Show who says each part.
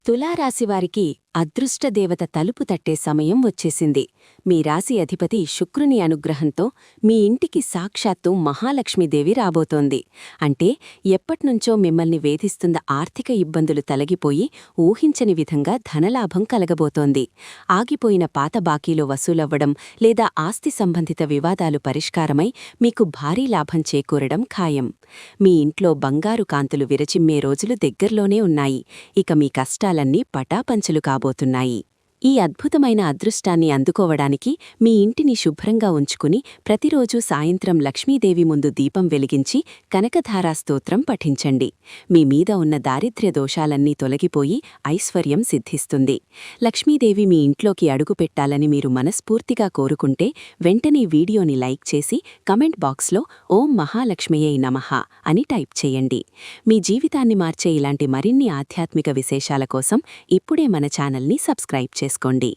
Speaker 1: తులారాశివారికి అదృష్టదేవత తలుపు తట్టే సమయం వచ్చేసింది. మీ రాశి అధిపతి శుక్రుని అనుగ్రహంతో మీ ఇంటికి సాక్షాత్తు మహాలక్ష్మీదేవి రాబోతోంది. అంటే ఎప్పట్నుంచో మిమ్మల్ని వేధిస్తున్న ఆర్థిక ఇబ్బందులు తొలగిపోయి ఊహించని విధంగా ధనలాభం కలగబోతోంది. ఆగిపోయిన పాత బాకీలు వసూలవ్వడం లేదా ఆస్తి సంబంధిత వివాదాలు పరిష్కారమై మీకు భారీ లాభం చేకూరడం ఖాయం. మీ ఇంట్లో బంగారు కాంతులు విరచిమ్మే రోజులు దగ్గర్లోనే ఉన్నాయి. ఇక మీ కష్టాలన్నీ పటాపంచలు కాబోతున్నాయి. ఈ అద్భుతమైన అదృష్టాన్ని అందుకోవడానికి మీ ఇంటిని శుభ్రంగా ఉంచుకుని ప్రతిరోజూ సాయంత్రం లక్ష్మీదేవి ముందు దీపం వెలిగించి కనకధారా స్తోత్రం పఠించండి. మీ మీద ఉన్న దారిద్ర్య దోషాలన్నీ తొలగిపోయి ఐశ్వర్యం సిద్ధిస్తుంది. లక్ష్మీదేవి మీ ఇంట్లోకి అడుగుపెట్టాలని మీరు మనస్ఫూర్తిగా కోరుకుంటే వెంటనే వీడియోని లైక్ చేసి కమెంట్ బాక్స్లో ఓం మహాలక్ష్మియై నమః అని టైప్ చేయండి. మీ జీవితాన్ని మార్చే ఇలాంటి మరిన్ని ఆధ్యాత్మిక విశేషాల కోసం ఇప్పుడే మన ఛానల్ని సబ్స్క్రైబ్ చేసుకోండి.